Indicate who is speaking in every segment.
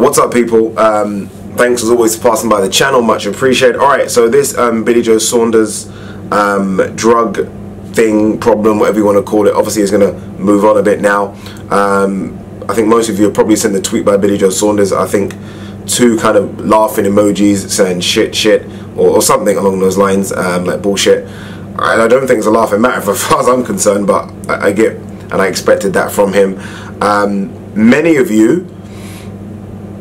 Speaker 1: What's up, people? Thanks as always for passing by the channel, much appreciated. Alright, so this Billy Joe Saunders drug thing, problem, whatever you want to call it, obviously is going to move on a bit now. I think most of you have probably seen the tweet by Billy Joe Saunders. I think 2 kind of laughing emojis saying shit or something along those lines, like bullshit. I don't think it's a laughing matter as far as I'm concerned, but I get and I expected that from him. Many of you,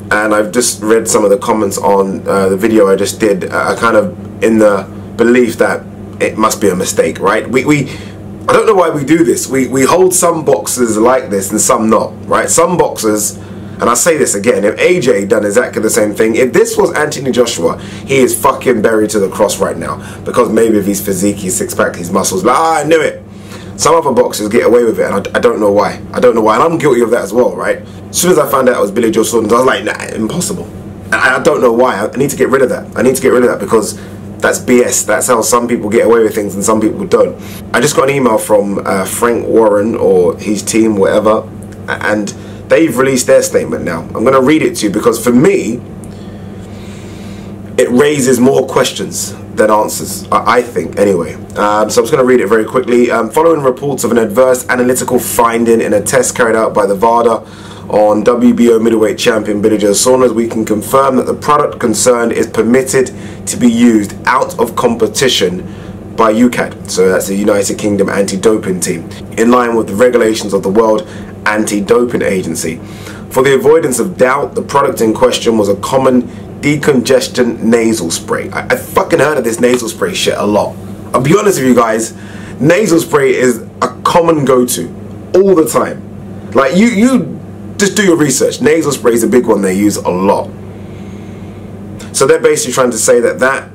Speaker 1: and I've just read some of the comments on the video I just did, are kind of in the belief that it must be a mistake, right? I don't know why we do this. We hold some boxers like this and some not, right? Some boxers, and I say this again, if AJ done exactly the same thing, if this was Anthony Joshua, he is fucking buried to the cross right now, because maybe of his physique, his six-pack, his muscles, I knew it. Some other boxers get away with it, and I don't know why. I don't know why, and I'm guilty of that as well, right? As soon as I found out it was Billy Joe Saunders, I was like, nah, impossible. And I don't know why. I need to get rid of that. I need to get rid of that because that's BS. That's how some people get away with things and some people don't. I just got an email from Frank Warren or his team, whatever, and they've released their statement now. I'm going to read it to you because for me, it raises more questions than answers, I think, anyway. So I'm just going to read it very quickly. Following reports of an adverse analytical finding in a test carried out by the VADA on WBO middleweight champion Billy Joe Saunders, we can confirm that the product concerned is permitted to be used out of competition by UKAD, so that's the United Kingdom Anti-Doping Team, in line with the regulations of the World Anti-Doping Agency. For the avoidance of doubt, the product in question was a common decongestant nasal spray. I fucking heard of this nasal spray shit a lot. I'll be honest with you guys, nasal spray is a common go-to all the time. Like, you just do your research. Nasal spray is a big one they use a lot. So they're basically trying to say that that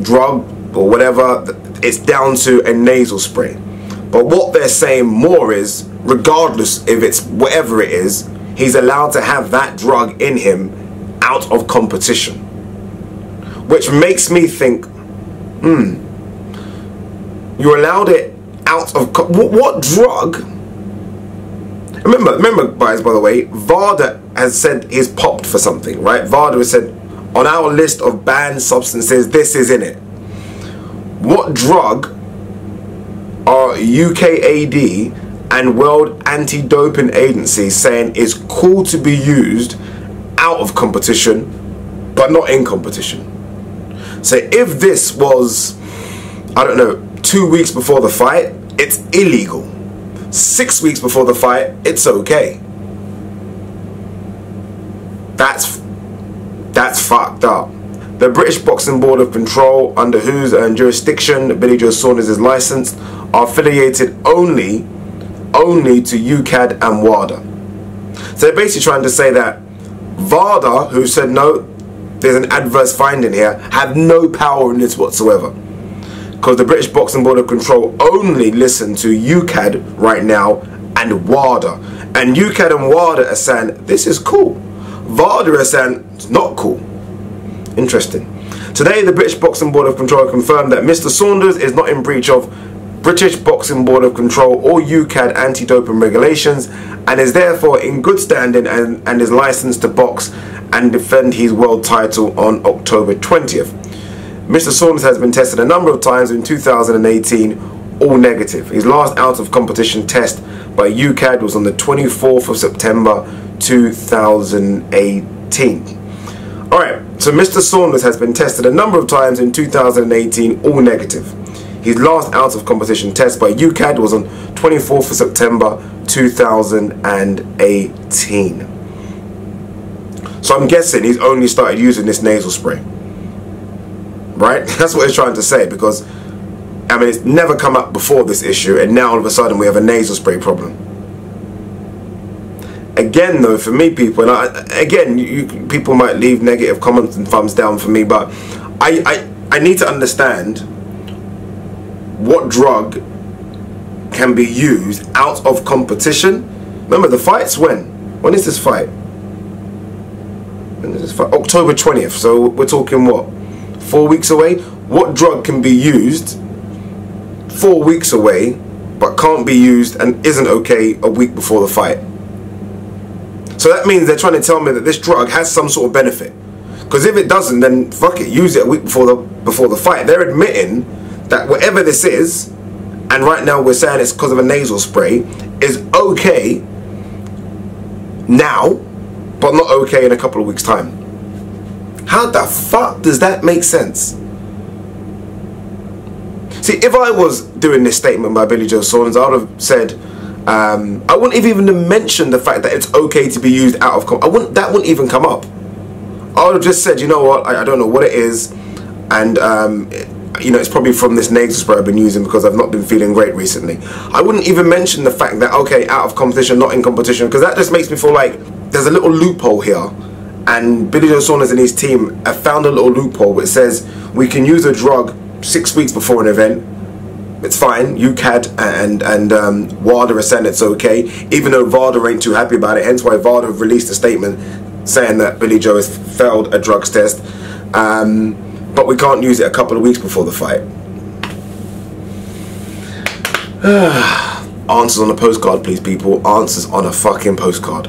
Speaker 1: drug or whatever, it's down to a nasal spray. But what they're saying more is, regardless if it's whatever it is, he's allowed to have that drug in him out of competition. Which makes me think, you allowed it out of what drug? Remember guys, by the way, VADA has said he's popped for something, right? VADA has said, on our list of banned substances, this is in it. What drug are UKAD and World Anti-Doping Agency saying is cool to be used out of competition, but not in competition? So if this was, I don't know, 2 weeks before the fight, it's illegal. 6 weeks before the fight, it's okay. That's fucked up. The British Boxing Board of Control, under whose jurisdiction Billy Joe Saunders is licensed, are affiliated only to UKAD and WADA. So they're basically trying to say that VADA, who said no, there's an adverse finding here, have no power in this whatsoever. Because the British Boxing Board of Control only listen to UKAD right now and WADA. And UKAD and WADA are saying, this is cool. VADA are saying, it's not cool. Interesting. Today, the British Boxing Board of Control confirmed that Mr. Saunders is not in breach of British Boxing Board of Control or UKAD anti-doping regulations and is therefore in good standing and is licensed to box and defend his world title on October 20th. Mr. Saunders has been tested a number of times in 2018, all negative. His last out of competition test by UKAD was on the 24th of September 2018. Alright, so Mr. Saunders has been tested a number of times in 2018, all negative. His last out of competition test by UKAD was on 24th of September 2018. So I'm guessing he's only started using this nasal spray. Right? That's what he's trying to say, because I mean, it's never come up before this issue, and now all of a sudden we have a nasal spray problem. Again though, for me, people, and again, people might leave negative comments and thumbs down for me, but I need to understand what drug can be used out of competition. Remember, the fight's when? When is this fight? When is this fight? October 20th, so we're talking what? 4 weeks away? What drug can be used 4 weeks away but can't be used and isn't okay a week before the fight? So So that means they're trying to tell me that this drug has some sort of benefit. Because if it doesn't, then fuck it, use it a week before the fight. They're admitting that whatever this is, and right now we're saying it's because of a nasal spray, is okay now, but not okay in a couple of weeks' time. How the fuck does that make sense? See, if I was doing this statement by Billy Joe Saunders, I would have said, I wouldn't even mention the fact that it's okay to be used out of that wouldn't even come up. I would have just said, you know what, I don't know what it is, and you know, it's probably from this nasal spray I've been using because I've not been feeling great recently. I wouldn't even mention the fact that, okay, out of competition, not in competition, because that just makes me feel like there's a little loophole here, and Billy Joe Saunders and his team have found a little loophole which says we can use a drug 6 weeks before an event. It's fine. UKAD and WADA are saying it's okay, even though VADA ain't too happy about it, hence why VADA have released a statement saying that Billy Joe has failed a drugs test, but we can't use it a couple of weeks before the fight. Answers on a postcard, please, people. Answers on a fucking postcard.